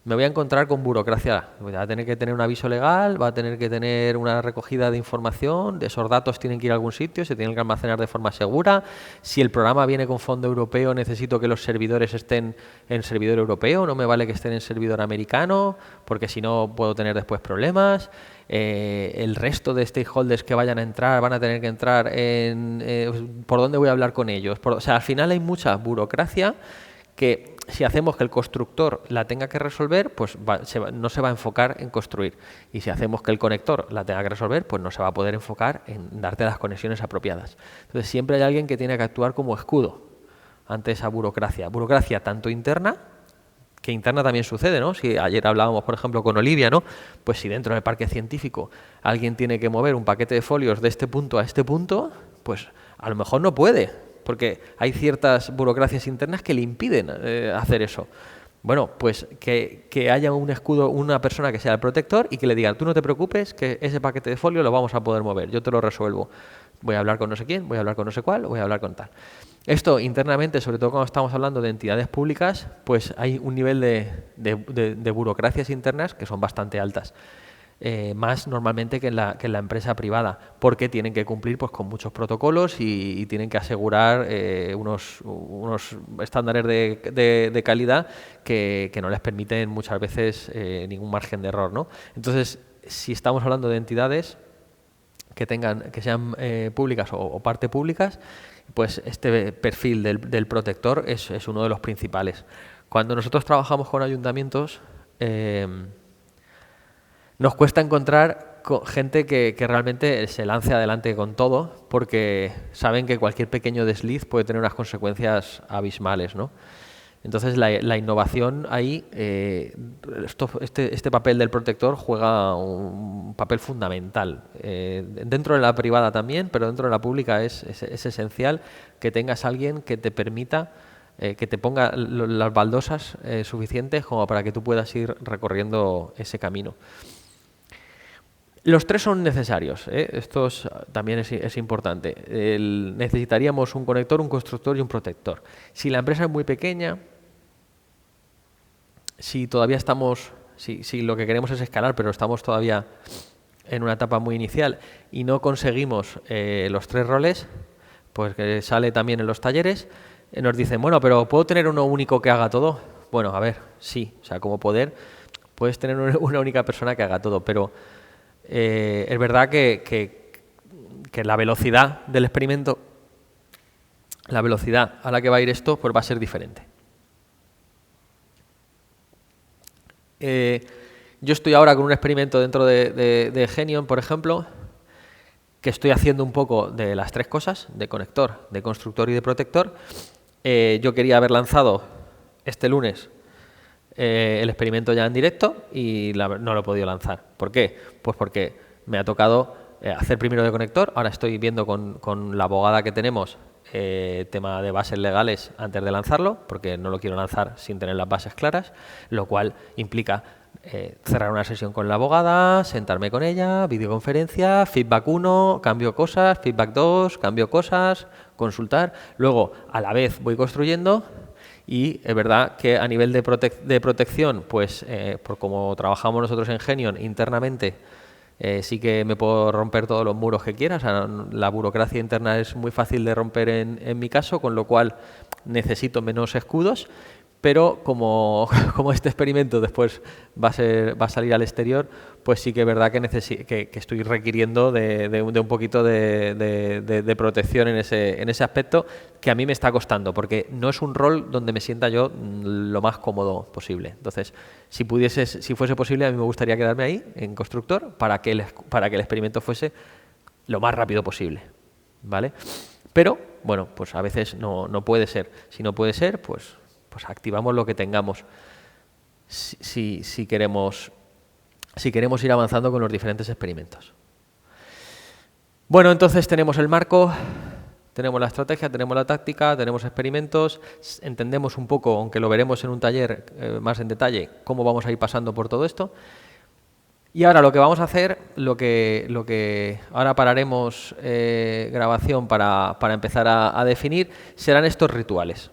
me voy a encontrar con burocracia. Va a tener que tener un aviso legal, va a tener que tener una recogida de información, esos datos tienen que ir a algún sitio, se tienen que almacenar de forma segura. Si el programa viene con fondo europeo, necesito que los servidores estén en servidor europeo, no me vale que estén en servidor americano, porque si no puedo tener después problemas. El resto de stakeholders que vayan a entrar van a tener que entrar en por dónde voy a hablar con ellos. O sea, al final hay mucha burocracia que si hacemos que el constructor la tenga que resolver, pues no se va a enfocar en construir. Y si hacemos que el conector la tenga que resolver, pues no se va a poder enfocar en darte las conexiones apropiadas. Entonces siempre hay alguien que tiene que actuar como escudo ante esa burocracia. Burocracia tanto interna, que interna también sucede, ¿no? Si ayer hablábamos, por ejemplo, con Olivia, ¿no? Pues si dentro del parque científico alguien tiene que mover un paquete de folios de este punto a este punto, pues a lo mejor no puede, porque hay ciertas burocracias internas que le impiden hacer eso. Bueno, pues que haya un escudo, una persona que sea el protector y que le diga, tú no te preocupes, que ese paquete de folio lo vamos a poder mover, yo te lo resuelvo. Voy a hablar con no sé quién, voy a hablar con no sé cuál, voy a hablar con tal. Esto internamente, sobre todo cuando estamos hablando de entidades públicas, pues hay un nivel de burocracias internas que son bastante altas. Más normalmente que en la empresa privada, porque tienen que cumplir pues con muchos protocolos y tienen que asegurar unos estándares de calidad que no les permiten muchas veces ningún margen de error, ¿no? Entonces, si estamos hablando de entidades que sean públicas o parte públicas, pues este perfil del protector es uno de los principales. Cuando nosotros trabajamos con ayuntamientos, nos cuesta encontrar gente que realmente se lance adelante con todo, porque saben que cualquier pequeño desliz puede tener unas consecuencias abismales, ¿no? Entonces la innovación ahí, este papel del protector juega un papel fundamental. Dentro de la privada también, pero dentro de la pública es esencial que tengas alguien que te permita, que te ponga las baldosas suficientes como para que tú puedas ir recorriendo ese camino. Los tres son necesarios, esto también es importante. Necesitaríamos un conector, un constructor y un protector. Si la empresa es muy pequeña, si todavía estamos, si lo que queremos es escalar, pero estamos todavía en una etapa muy inicial y no conseguimos los tres roles, pues que sale también en los talleres, nos dicen, bueno, pero ¿puedo tener uno único que haga todo? Bueno, a ver, sí, o sea, como puedes tener una única persona que haga todo, pero es verdad que la velocidad del experimento, la velocidad a la que va a ir esto, pues va a ser diferente. Yo estoy ahora con un experimento dentro de Genion, por ejemplo, que estoy haciendo un poco de las tres cosas, de conector, de constructor y de protector. Yo quería haber lanzado este lunes el experimento ya en directo y no lo he podido lanzar. ¿Por qué? Pues porque me ha tocado hacer primero de conector. Ahora estoy viendo con la abogada que tenemos tema de bases legales antes de lanzarlo, porque no lo quiero lanzar sin tener las bases claras, lo cual implica cerrar una sesión con la abogada, sentarme con ella, videoconferencia, feedback 1, cambio cosas, feedback 2, cambio cosas, consultar. Luego, a la vez voy construyendo. Y es verdad que a nivel de protección, pues por como trabajamos nosotros en Genion internamente, sí que me puedo romper todos los muros que quiera. O sea, la burocracia interna es muy fácil de romper en mi caso, con lo cual necesito menos escudos. Pero como este experimento después va a salir al exterior, pues sí que es verdad que estoy requiriendo de un poquito de protección en ese aspecto, que a mí me está costando, porque no es un rol donde me sienta yo lo más cómodo posible. Entonces, si fuese posible, a mí me gustaría quedarme ahí, en constructor, para que el experimento fuese lo más rápido posible, ¿vale? Pero, bueno, pues a veces no puede ser. Si no puede ser, pues activamos lo que tengamos si queremos ir avanzando con los diferentes experimentos. Bueno, entonces tenemos el marco, tenemos la estrategia, tenemos la táctica, tenemos experimentos, entendemos un poco, aunque lo veremos en un taller más en detalle, cómo vamos a ir pasando por todo esto. Y ahora lo que vamos a hacer, lo que ahora pararemos grabación para empezar a definir, serán estos rituales.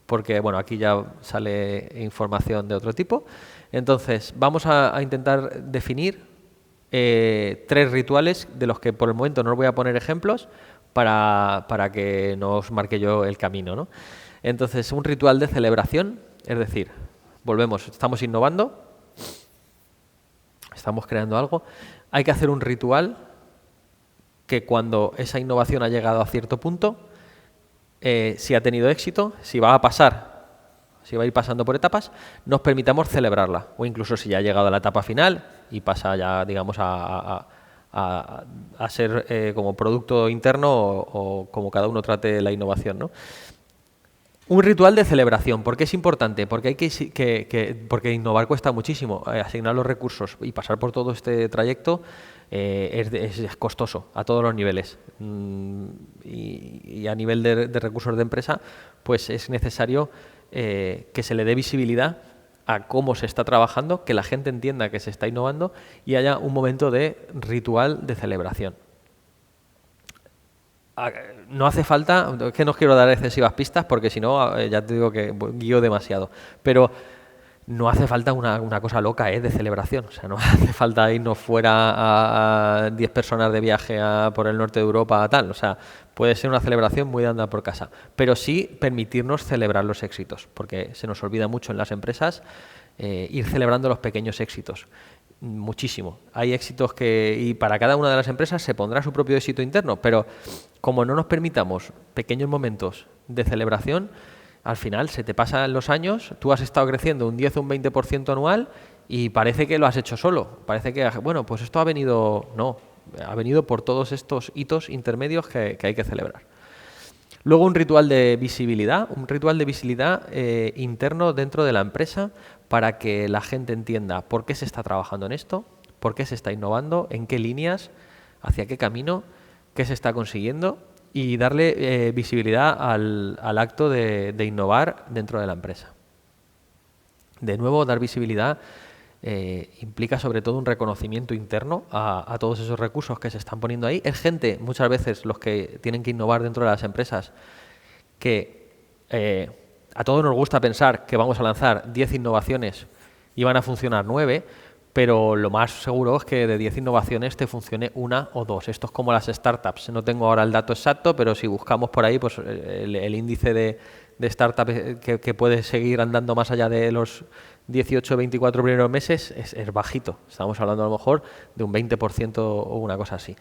Porque, bueno, aquí ya sale información de otro tipo. Entonces, vamos a intentar definir 3 rituales de los que por el momento no os voy a poner ejemplos para que no os marque yo el camino, ¿no? Entonces, un ritual de celebración, es decir, volvemos, estamos innovando, estamos creando algo, hay que hacer un ritual que cuando esa innovación ha llegado a cierto punto, si ha tenido éxito, si va a pasar, si va a ir pasando por etapas, nos permitamos celebrarla. O incluso si ya ha llegado a la etapa final y pasa ya, digamos, a ser como producto interno o como cada uno trate la innovación, ¿no? Un ritual de celebración. ¿Por qué es importante? Porque hay porque innovar cuesta muchísimo. Asignar los recursos y pasar por todo este trayecto es costoso a todos los niveles. Y a nivel de recursos de empresa, pues es necesario que se le dé visibilidad a cómo se está trabajando, que la gente entienda que se está innovando y haya un momento de ritual de celebración. No hace falta, es que no os quiero dar excesivas pistas porque si no, ya te digo que guío demasiado, pero no hace falta una cosa loca de celebración, o sea, no hace falta irnos fuera a 10 personas de viaje por el norte de Europa, tal, o sea, puede ser una celebración muy de andar por casa, pero sí permitirnos celebrar los éxitos, porque se nos olvida mucho en las empresas ir celebrando los pequeños éxitos. Muchísimo. Hay éxitos y para cada una de las empresas se pondrá su propio éxito interno, pero como no nos permitamos pequeños momentos de celebración, al final se te pasan los años, tú has estado creciendo un 10 o un 20% anual y parece que lo has hecho solo. Parece que, bueno, pues esto ha venido... No, ha venido por todos estos hitos intermedios que hay que celebrar. Luego un ritual de visibilidad interno dentro de la empresa para que la gente entienda por qué se está trabajando en esto, por qué se está innovando, en qué líneas, hacia qué camino, qué se está consiguiendo y darle visibilidad al acto de innovar dentro de la empresa. De nuevo, dar visibilidad implica sobre todo un reconocimiento interno a todos esos recursos que se están poniendo ahí. Es gente, muchas veces, los que tienen que innovar dentro de las empresas, que a todos nos gusta pensar que vamos a lanzar 10 innovaciones y van a funcionar 9, pero lo más seguro es que de 10 innovaciones te funcione 1 o 2. Esto es como las startups. No tengo ahora el dato exacto, pero si buscamos por ahí, pues el índice de startups que puede seguir andando más allá de los 18 o 24 primeros meses es bajito. Estamos hablando a lo mejor de un 20% o una cosa así.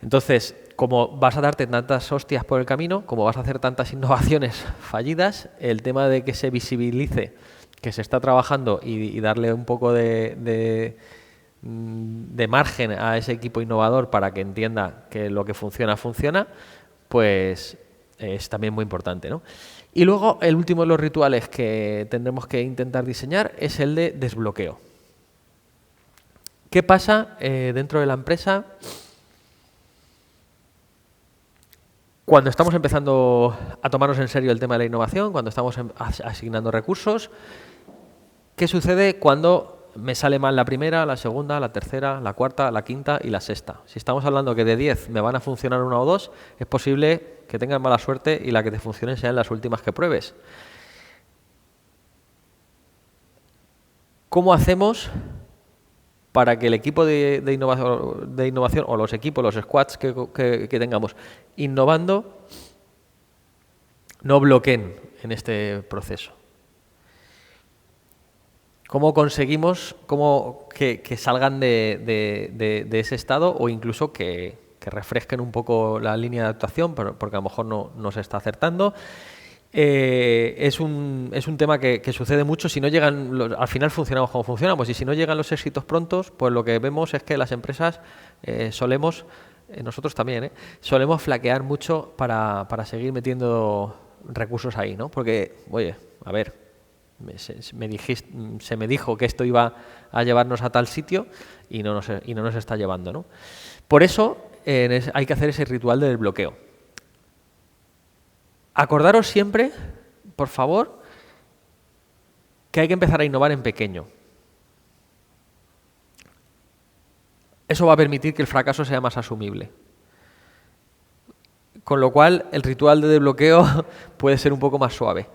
Entonces, como vas a darte tantas hostias por el camino, como vas a hacer tantas innovaciones fallidas, el tema de que se visibilice que se está trabajando y darle un poco de margen a ese equipo innovador para que entienda que lo que funciona, funciona, pues es también muy importante, ¿no? Y luego, el último de los rituales que tendremos que intentar diseñar es el de desbloqueo. ¿Qué pasa dentro de la empresa cuando estamos empezando a tomarnos en serio el tema de la innovación, cuando estamos asignando recursos? ¿Qué sucede cuando me sale mal la primera, la segunda, la tercera, la cuarta, la quinta y la sexta? Si estamos hablando que de 10 me van a funcionar 1 o 2, es posible que tengas mala suerte y la que te funcione sean las últimas que pruebes. ¿Cómo hacemos para que el equipo de innovación o los equipos, los squads que tengamos innovando, no bloqueen en este proceso? ¿Cómo conseguimos que salgan de ese estado o incluso que refresquen un poco la línea de actuación porque a lo mejor no se está acertando? Es un tema que sucede mucho. Si no llegan, al final funcionamos como funcionamos, y si no llegan los éxitos prontos, pues lo que vemos es que las empresas solemos, nosotros también, solemos flaquear mucho para seguir metiendo recursos ahí, ¿no? Porque, oye, a ver, se me dijo que esto iba a llevarnos a tal sitio y no nos está llevando, ¿no? Por eso hay que hacer ese ritual de desbloqueo. Acordaros siempre, por favor, que hay que empezar a innovar en pequeño. Eso va a permitir que el fracaso sea más asumible. Con lo cual, el ritual de desbloqueo puede ser un poco más suave.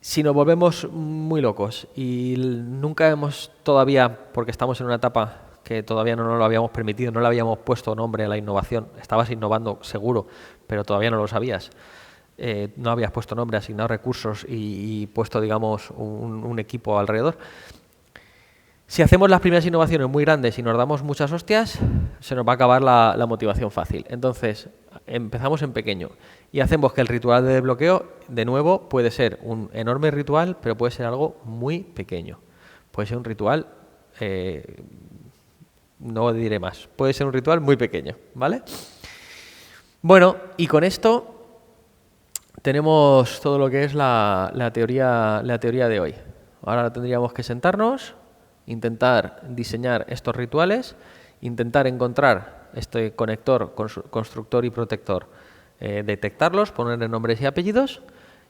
Si nos volvemos muy locos y nunca hemos todavía, porque estamos en una etapa que todavía no nos lo habíamos permitido, no le habíamos puesto nombre a la innovación, estabas innovando seguro, pero todavía no lo sabías, no habías puesto nombre, asignado recursos y puesto, digamos, un equipo alrededor. Si hacemos las primeras innovaciones muy grandes y nos damos muchas hostias, se nos va a acabar la motivación fácil. Entonces, empezamos en pequeño y hacemos que el ritual de desbloqueo, de nuevo, puede ser un enorme ritual, pero puede ser algo muy pequeño. Puede ser un ritual, no diré más, puede ser un ritual muy pequeño, ¿vale? Bueno, y con esto tenemos todo lo que es la teoría de hoy. Ahora tendríamos que sentarnos, intentar diseñar estos rituales, intentar encontrar este conector, constructor y protector, detectarlos, ponerle nombres y apellidos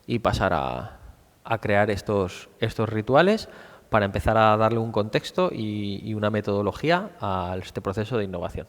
y pasar a crear estos rituales para empezar a darle un contexto y una metodología a este proceso de innovación.